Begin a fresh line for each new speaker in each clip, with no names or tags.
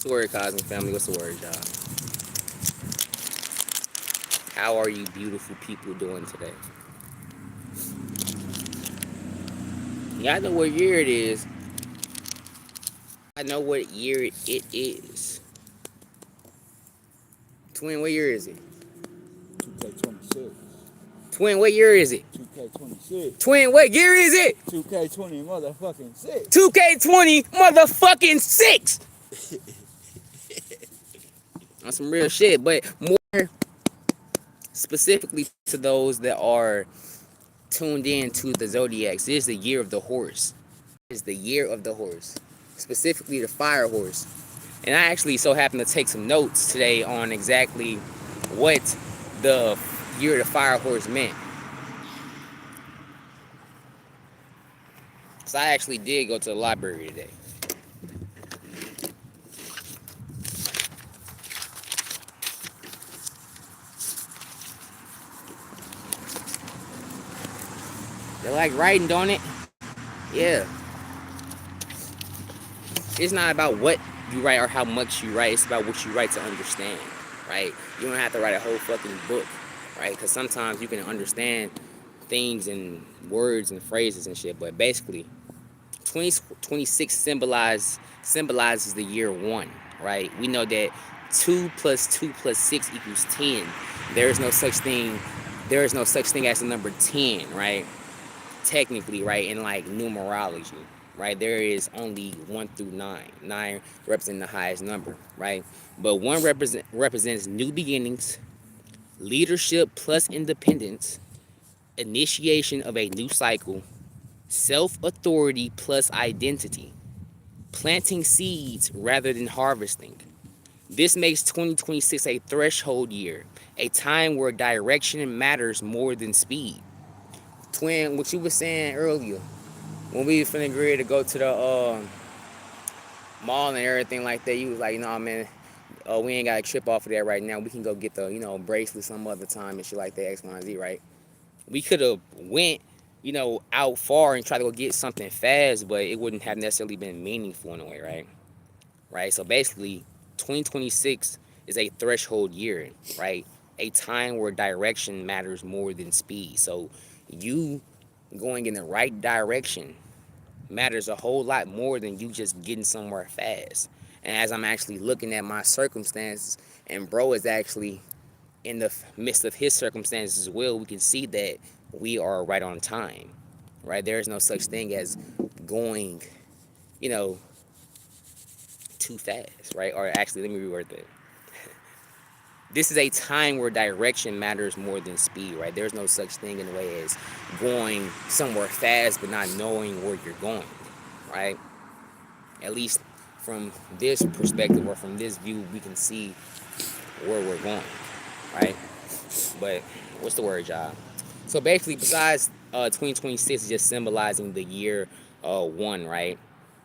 What's the word, Cosmic Family? What's the word, y'all? How are you beautiful people doing today? Y'all know what year it is. I know what year it is. Twin, what year is it?
2K26.
Twin, what year is it?
2K26.
Twin, what year is it?
2K20 motherfucking 6.
2K20 motherfucking 6! On some real shit, but more specifically to those that are tuned in to the Zodiacs, this is the year of the horse. It's the year of the horse, specifically the fire horse. And I actually so happen to take some notes today on exactly what the year of the fire horse meant. So I actually did go to the library today. They like writing, don't it? Yeah. It's not about what you write or how much you write. It's about what you write to understand, right? You don't have to write a whole fucking book, right? Because sometimes you can understand things and words and phrases and shit. But basically, 2026 symbolizes the year one, right? We know that 2 plus 2 plus 6 equals 10. There is no such thing. There is no such thing as the number 10, right? Technically, right, in like numerology, right, there is only 1 through 9 representing the highest number, right? But 1 represents new beginnings, leadership plus independence, initiation of a new cycle, self-authority plus identity, planting seeds rather than harvesting. This makes 2026 a threshold year, a time where direction matters more than speed. Twin, what you were saying earlier, when we finna agree to go to the mall and everything like that, you was like, nah, man, we ain't got to trip off of that right now. We can go get the, bracelet some other time and shit like that, X, Y, and Z, right? We could have went, out far and tried to go get something fast, but it wouldn't have necessarily been meaningful in a way, right? Right? So basically, 2026 is a threshold year, right? A time where direction matters more than speed. So you going in the right direction matters a whole lot more than you just getting somewhere fast. And as I'm actually looking at my circumstances, and bro is actually in the midst of his circumstances as well, we can see that we are right on time, right? There is no such thing as going, you know, too fast, right? Or actually, let me reword that. This is a time where direction matters more than speed, right? There's no such thing in a way as going somewhere fast but not knowing where you're going, right? At least from this perspective or from this view, we can see where we're going, right? But what's the word, y'all? So basically, besides 2026 is just symbolizing the year one, right?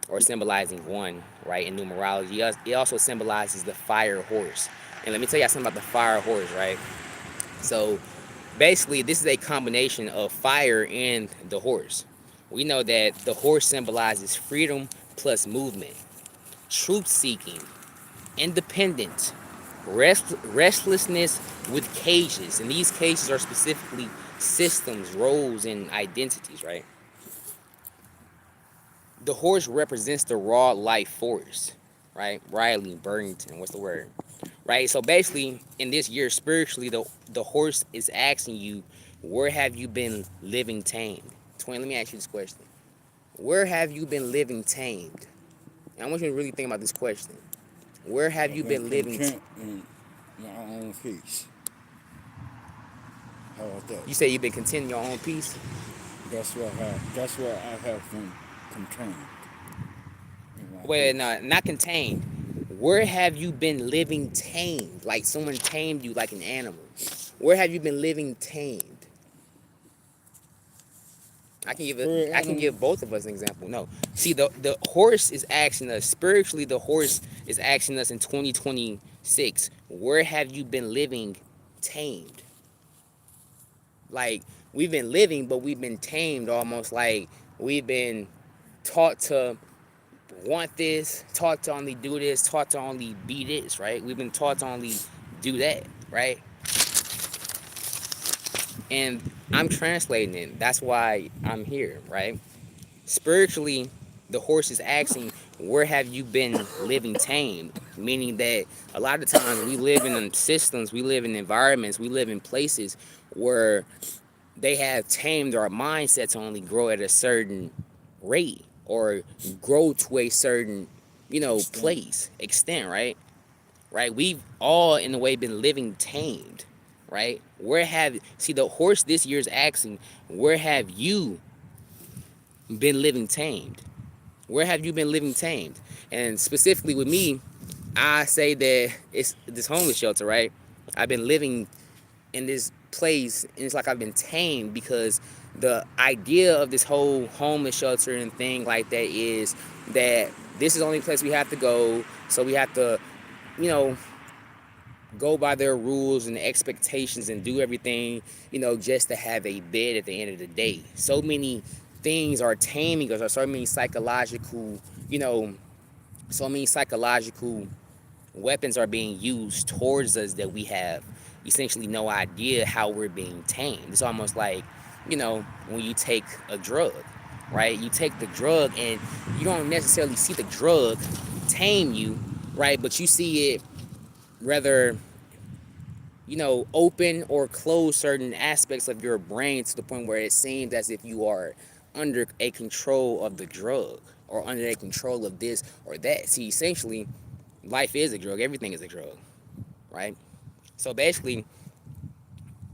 Or symbolizing one, right? In numerology, it also symbolizes the fire horse. And let me tell you something about the fire horse, right? So basically, this is a combination of fire and the horse. We know that the horse symbolizes freedom plus movement, truth seeking, independent, restlessness with cages. And these cages are specifically systems, roles, and identities, right? The horse represents the raw life force, right? Riley Burrington, what's the word? Right? So basically, in this year, spiritually, the horse is asking you, where have you been living tamed? Twin, let me ask you this question. Where have you been living tamed? And I want you to really think about this question. Where have you been living
content in my own peace. How about that?
You say you've been content in your own peace?
That's what I have been contained.
Wait, no, not contained. Where have you been living tamed? Like someone tamed you like an animal. Where have you been living tamed? I can give both of us an example. No. See, the horse is asking us, spiritually, the horse is asking us in 2026, where have you been living tamed? Like, we've been living, but we've been tamed, almost like we've been taught to want this, taught to only do this, taught to only be this, right? We've been taught to only do that, right? And I'm translating it. That's why I'm here, right? Spiritually, the horse is asking, where have you been living tamed? Meaning that a lot of times we live in systems, we live in environments, we live in places where they have tamed our mindset to only grow at a certain rate or grow to a certain, extent, right? Right? We've all, in a way, been living tamed, right? See, the horse this year is asking, where have you been living tamed? Where have you been living tamed? And specifically with me, I say that it's this homeless shelter, right? I've been living in this place, and it's like I've been tamed because the idea of this whole homeless shelter and thing like that is that this is the only place we have to go, so we have to, go by their rules and expectations and do everything, just to have a bed at the end of the day. So many things are taming us, or so many psychological, weapons are being used towards us that we have essentially no idea how we're being tamed. It's almost like, when you take a drug, right? You take the drug and you don't necessarily see the drug tame you, right? But you see it rather, open or close certain aspects of your brain to the point where it seems as if you are under a control of the drug or under a control of this or that. See, essentially, life is a drug. Everything is a drug, right? So basically,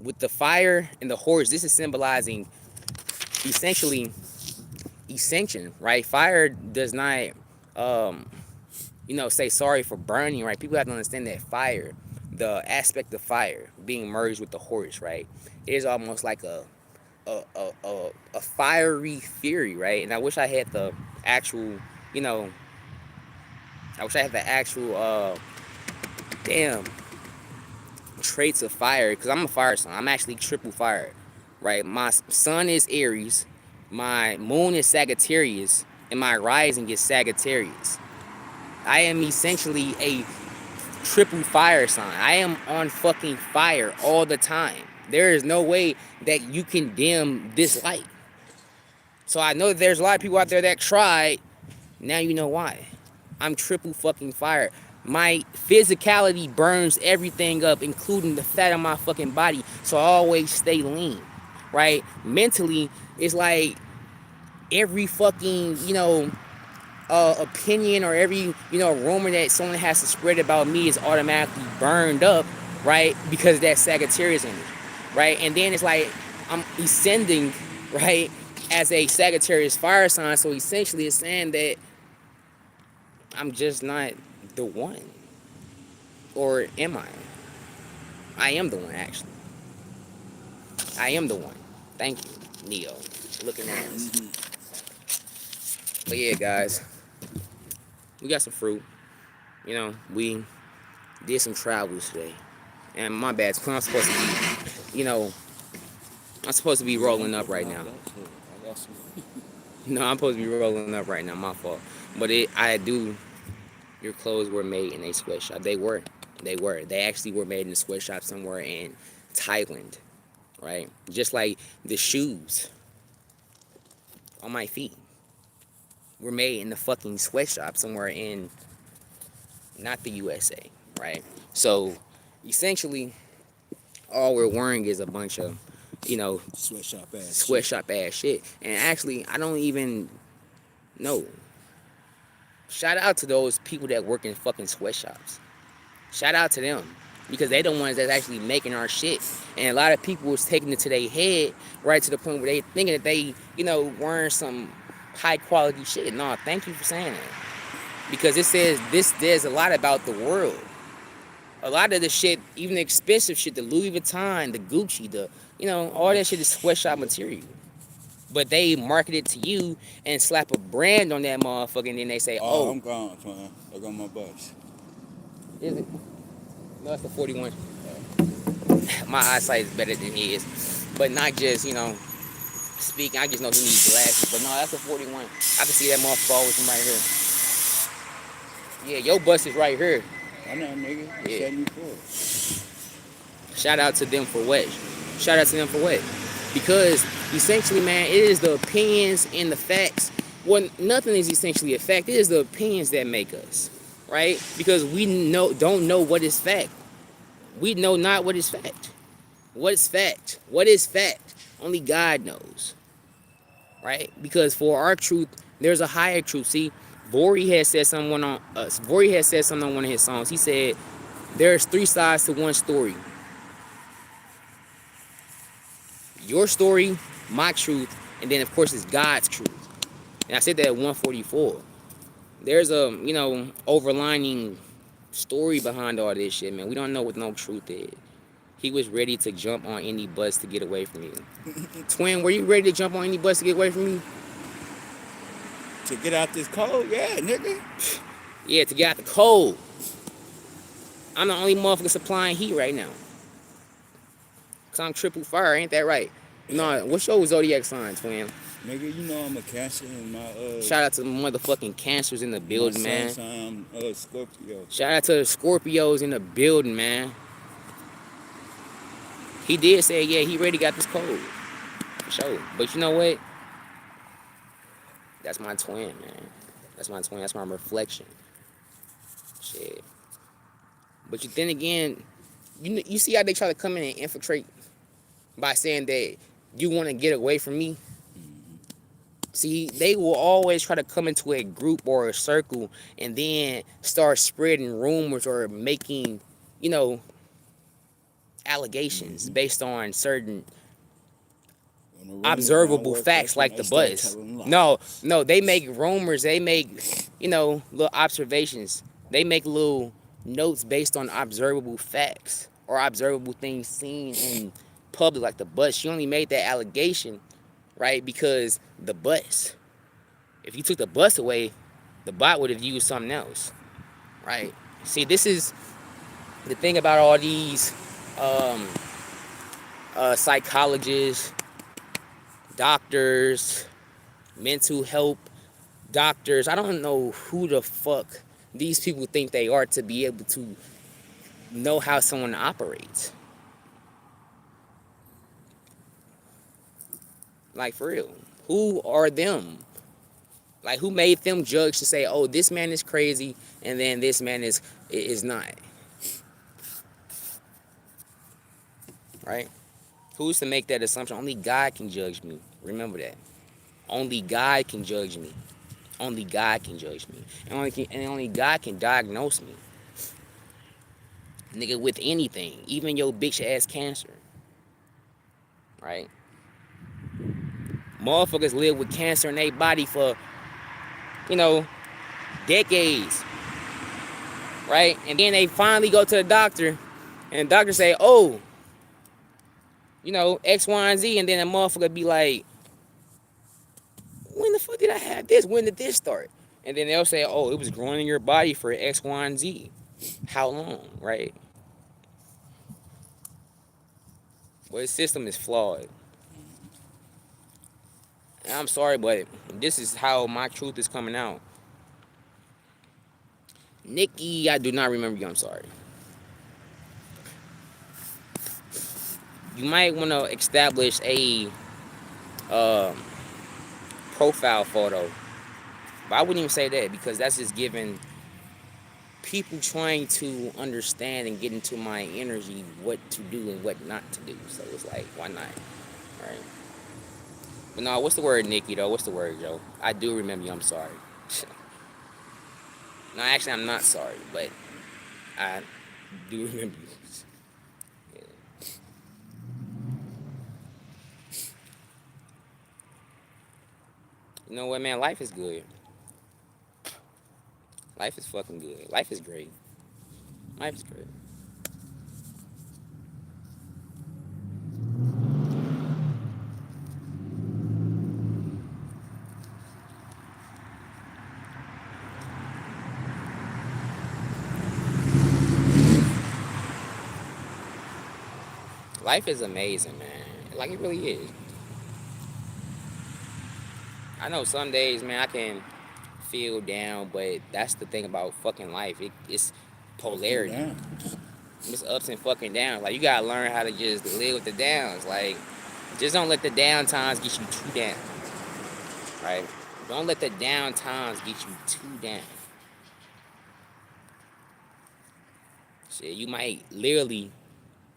with the fire and the horse, this is symbolizing essentially ascension, right? Fire does not, say sorry for burning, right? People have to understand that fire, the aspect of fire being merged with the horse, right? It is almost like a fiery fury, right? And I wish I had the actual, damn traits of fire, because I'm a fire sign. I'm actually triple fire, right? My sun is Aries, my moon is Sagittarius, and my rising is Sagittarius. I am essentially a triple fire sign. I am on fucking fire all the time. There is no way that you can dim this light. So I know that there's a lot of people out there that tried. Now you know why. I'm triple fucking fire. My physicality burns everything up, including the fat on my fucking body. So I always stay lean, right? Mentally, it's like every fucking, opinion or every, rumor that someone has to spread about me is automatically burned up, right? Because that Sagittarius energy, right? And then it's like I'm ascending, right, as a Sagittarius fire sign. So essentially it's saying that I'm just not the one. Or am I? I am the one, actually. I am the one. Thank you, Neo. Looking at us. But yeah, guys. We got some fruit. We did some travels today. And my bad. I'm supposed to be, I'm supposed to be rolling up right now. No, I'm supposed to be rolling up right now. My fault. But your clothes were made in a sweatshop. They were. They actually were made in a sweatshop somewhere in Thailand, right? Just like the shoes on my feet were made in the fucking sweatshop somewhere in not the USA, right? So essentially, all we're wearing is a bunch of, sweatshop ass shit. And actually, I don't even know. Shout out to those people that work in fucking sweatshops. Shout out to them, because they the ones that's actually making our shit. And a lot of people was taking it to their head, right, to the point where they thinking that they, wearing some high quality shit. No, thank you for saying that. Because it says there's a lot about the world. A lot of the shit, even the expensive shit, the Louis Vuitton, the Gucci, all that shit is sweatshop material. But they market it to you and slap a brand on that motherfucker, and then they say,
oh. I'm gone, man. I got my bus.
Is it? No, it's the 41. My eyesight is better than his. But not just, speaking. I just know he needs glasses. But no, that's a 41. I can see that motherfucker always from right here. Yeah, your bus is right here.
I know, nigga.
Yeah.
74.
Shout out to them for what? Shout out to them for what? Because essentially, man, it is the opinions and the facts. Well, nothing is essentially a fact. It is the opinions that make us, right? Because we don't know what is fact. We know not what is fact. What is fact? What is fact? Only God knows, right? Because for our truth, there's a higher truth. See, Vori had said something on us. Vori had said something on one of his songs. He said, "There's three sides to one story. Your story, my truth, and then of course it's God's truth." And I said that at 144. There's a overlining story behind all this shit, man. We don't know what no truth is. He was ready to jump on any bus to get away from you. Twin, were you ready to jump on any bus to get away from me?
To get out this cold, yeah, nigga.
Yeah, to get out the cold. I'm the only motherfucker supplying heat right now. Cause I'm triple fire, ain't that right? No, what's your zodiac sign, twin?
Nigga, you know I'm a Cancer in my
Shout out to the motherfucking cancers in the building,
my
man.
sun sign, Scorpio.
Shout out to the Scorpios in the building, man. He did say, yeah, he really got this cold. For sure. But you know what? That's my twin, man. That's my twin. That's my reflection. Shit. But then again, you see how they try to come in and infiltrate by saying that you want to get away from me? See, they will always try to come into a group or a circle and then start spreading rumors or making, allegations based on certain observable facts like the buzz. No, they make rumors. They make, little observations. They make little notes based on observable facts or observable things seen in public like the bus. She only made that allegation, right, because the bus. If you took the bus away, the bot would have used something else, right? See, this is the thing about all these psychologists, doctors, mental health doctors. I don't know who the fuck these people think they are to be able to know how someone operates. Like, for real. Who are them? Like, who made them judge to say, oh, this man is crazy, and then this man is not? Right? Who's to make that assumption? Only God can judge me. Remember that. Only God can judge me. Only God can judge me. And only God can diagnose me. Nigga, with anything. Even your bitch ass cancer. Right? Motherfuckers live with cancer in their body for, decades. Right? And then they finally go to the doctor, and the doctor say, oh, X, Y, and Z, and then a motherfucker be like, when the fuck did I have this? When did this start? And then they'll say, oh, it was growing in your body for X, Y, and Z. How long, right? Well, his system is flawed. And I'm sorry, but this is how my truth is coming out. Nikki, I do not remember you. I'm sorry. You might want to establish a profile photo. But I wouldn't even say that, because that's just giving people trying to understand and get into my energy what to do and what not to do. So it's like, why not? All right. But no, what's the word, Nikki, though? What's the word, Joe? I do remember you. I'm sorry. No, actually, I'm not sorry, but I do remember you. Yeah. You know what, man? Life is good. Life is fucking good. Life is great. Life is great. Life is amazing, man. Like, it really is. I know some days, man, I can feel down, but that's the thing about fucking life. It's
Ups and
polarity.
downs.
It's ups and fucking downs. Like you gotta learn how to just live with the downs. Like just don't let the down times get you too down. Right? Don't let the down times get you too down. Shit, you might literally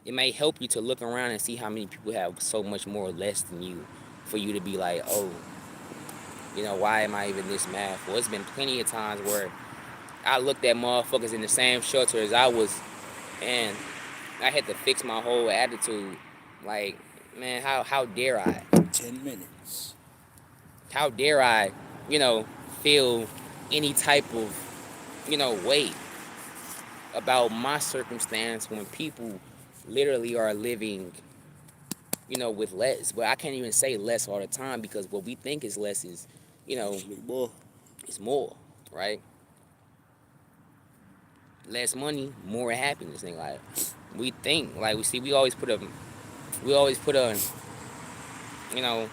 it may help you to look around and see how many people have so much more or less than you for you to be like, oh, why am I even this mad? Well, it's been plenty of times where I looked at motherfuckers in the same shelter as I was, and I had to fix my whole attitude. Like, man, how dare I?
10 minutes.
How dare I, you know, feel any type of, weight about my circumstance when people literally are living, with less. But I can't even say less all the time because what we think is less is, you know,
Actually, boy.
it's more, right? Less money, more happiness. Thing like we think, like we always put a, you know,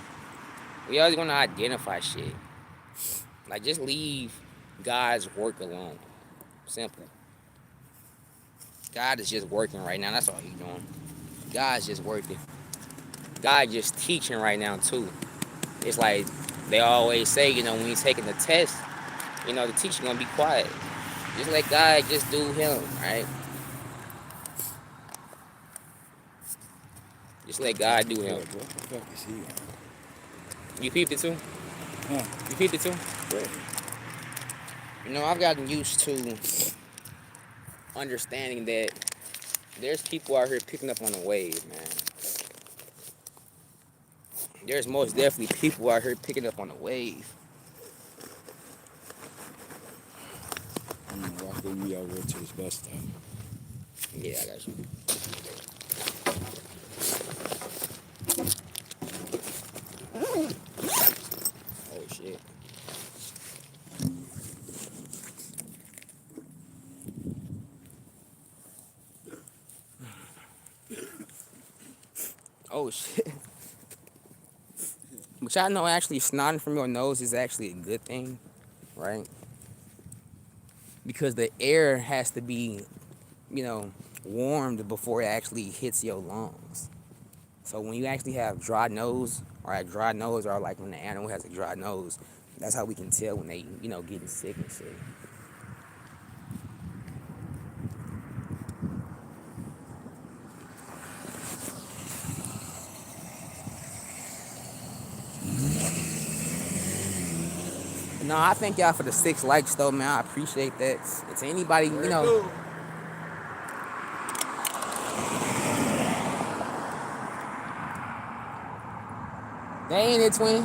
we always gonna identify shit. Like just leave God's work alone. Simple. God is just working right now. That's all he's doing. God's just working. God just teaching right now too. It's like they always say, when you're taking the test, the teacher gonna be quiet. Just let God just do him, right? Just let God do him.
What the fuck is he on?
You peeped it too?
Huh?
You peeped it too?
What?
I've gotten used to understanding that there's people out here picking up on the wave, man. There's most definitely people out here picking up on the wave.
Walking me over to this bus stop.
Yeah, I got you. Oh shit. Oh shit. But y'all know actually snotting from your nose is actually a good thing, right? Because the air has to be, warmed before it actually hits your lungs. So when you actually have dry nose, or a dry nose, or like when the animal has a dry nose, that's how we can tell when they, getting sick and shit. No, I thank y'all for the 6 likes though, man. I appreciate that. It's anybody, They ain't it, twin.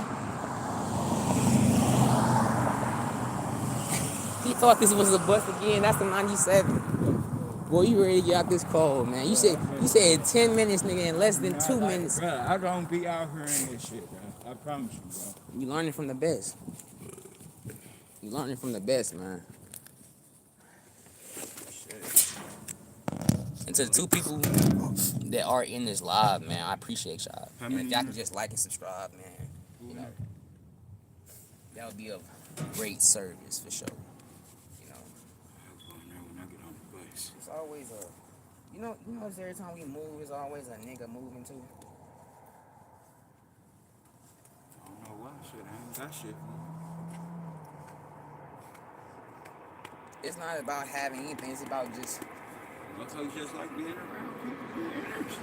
He thought this was a bus again. That's the 97. Boy, you ready to get out this cold, man. You said 10 minutes, nigga, in less than 2 minutes.
Bro, I don't be out here in this shit, bro. I promise you, bro.
You learning from the best. You learning from the best, man.
Shit.
And to the 2 people that are in this live, man, I appreciate y'all.
How
And if
many
y'all
you-
can just like and subscribe, man, that would be a great service for sure.
I'm going there when I get on the bus.
It's always a, every time we move, it's always a nigga moving too.
I don't know why shit. I ain't got shit.
It's not about having anything. It's about just.
Motherfuckers just like being around people doing their shit.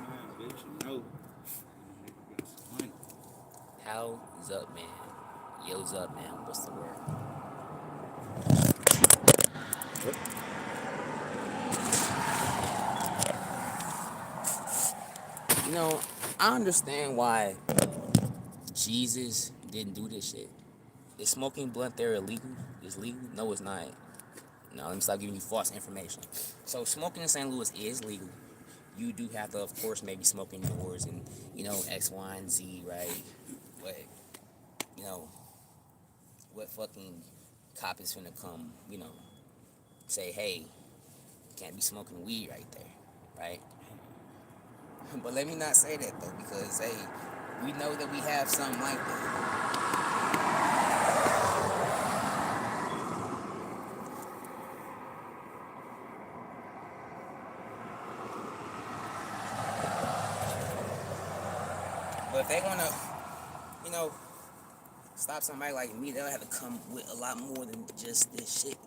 Man, bitch, you know. Nigga got some money.
How's up, man? Yo's up, man. What's the word? I understand why Jesus didn't do this shit. Is smoking blunt there illegal? Is legal? No, it's not. No, let me stop giving you false information. So smoking in St. Louis is legal. You do have to, of course, maybe smoke indoors and, X, Y, and Z, right? But, what fucking cop is finna come, say, hey, you can't be smoking weed right there, right? But let me not say that though, because hey, we know that we have something like that. But if they wanna, you know, stop somebody like me, they'll have to come with a lot more than just this shit.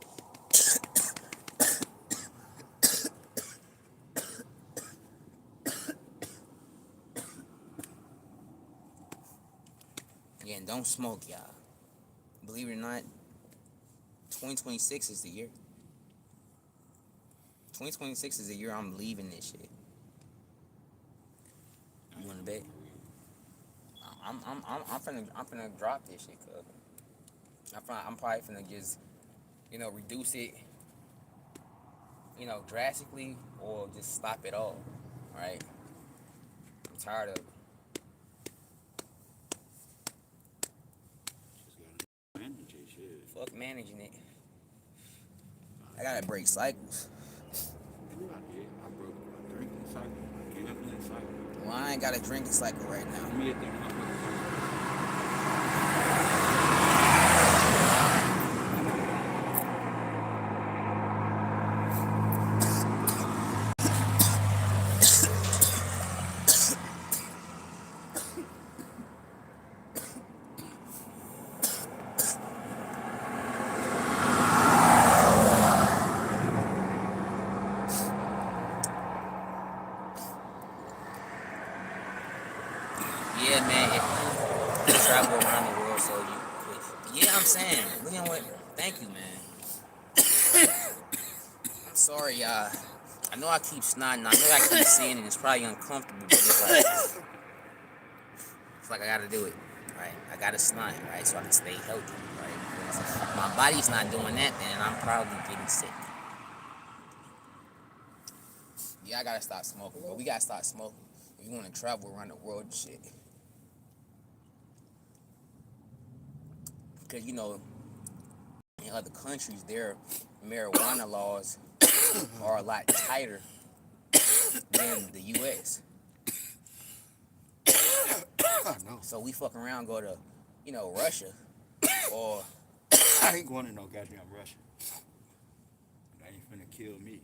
Again, don't smoke, y'all. Believe it or not, 2026 is the year. 2026 is the year I'm leaving this shit. You wanna bet? I'm finna drop this shit, cuz. I'm probably finna just, reduce it, drastically, or just stop it all. Right? I'm tired of it.
Just gotta manage it, shit.
Fuck managing it. I gotta break cycles.
I did. I broke my drinking cycle, my gambling cycle.
Well, I ain't got a drinking cycle right now.
Me at that motherfucker.
Yeah, man. If you travel around the world, so you could. Yeah, I'm saying. You know what? Thank you, man. I'm sorry, y'all. I know I keep snotting. I know I keep saying it. It's probably uncomfortable, but it's like I gotta do it, right? I gotta snot, right, so I can stay healthy, right? Because if my body's not doing that, then I'm probably getting sick. Yeah, I gotta stop smoking, but we gotta stop smoking if you want to travel around the world and shit. Because in other countries, their marijuana laws are a lot tighter than the U.S.
No.
So we fuck around, go to, Russia, or
I ain't going to no goddamn Russia. They ain't finna kill me.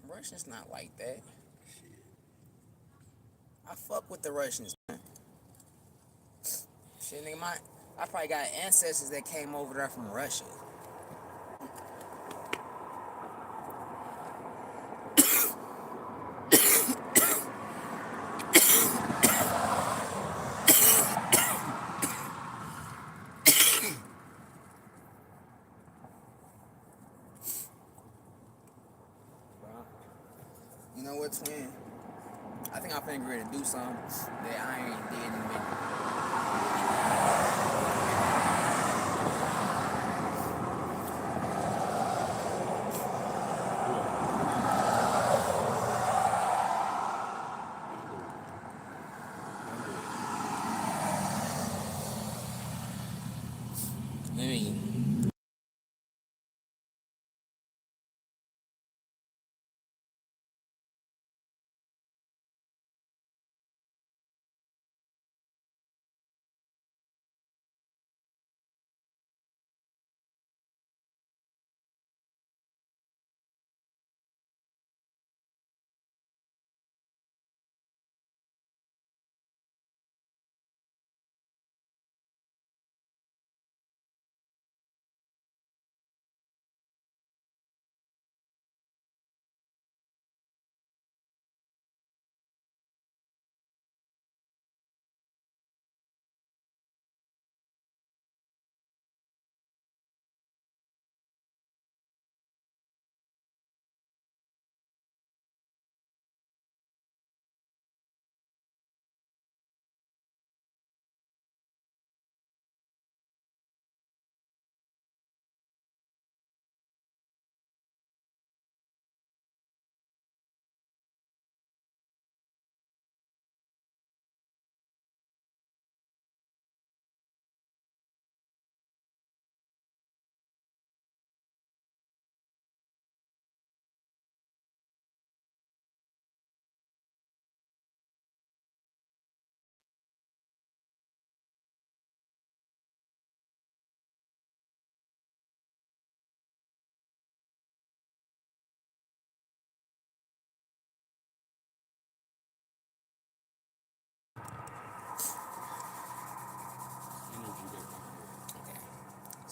Russians not like that.
Shit.
I fuck with the Russians, man. Shit, nigga, I probably got ancestors that came over there from Russia. You know what, twin? I think I'm finna get ready to do something that I ain't did in a minute. Let me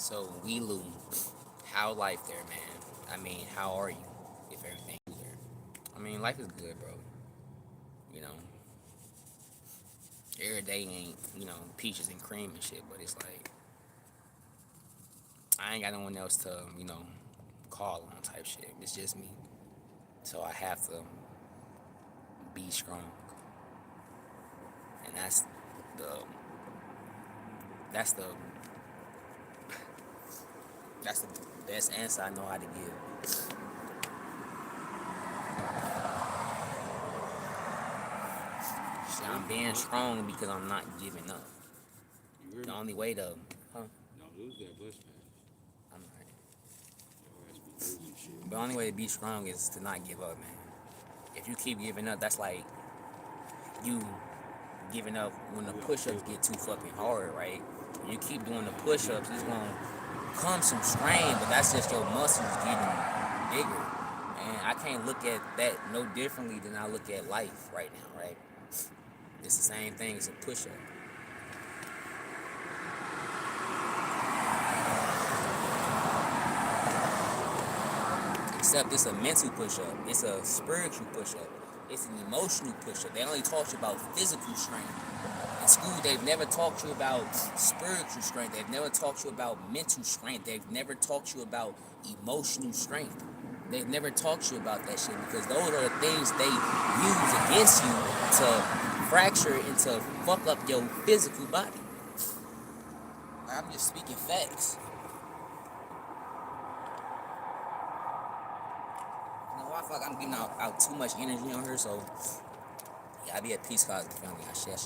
So we Lou, how life there, man? I mean, how are you? If everything is there, I mean, life is good, bro. You know, every day ain't peaches and cream and shit, but it's like I ain't got no one else to call on type shit. It's just me, so I have to be strong, and the that's the that's the best answer I know how to give. See, I'm being strong because I'm not giving up.
You heard
The
me?
only way to,
Don't lose that bus pass.
I'm like,
Your ass be losing shit.
the only way to be strong is to not give up, man. If you keep giving up, that's like you giving up when the push-ups get too fucking hard, right? When you keep doing the push-ups, it's gonna come some strain, but that's just your muscles getting bigger. And I can't look at that no differently than I look at life right now, right? It's the same thing as a push-up. Except it's a mental push-up, it's a spiritual push-up, it's an emotional push-up. They only taught you about physical strength. In school, they've never taught you about spiritual strength. They've never taught you about mental strength. They've never taught you about emotional strength. They've never taught you about that shit because those are the things they use against you to fracture and to fuck up your physical body. I'm just speaking facts. You know, I feel like I'm giving out too much energy on her, so yeah, I be at peace, Cosby family. I share.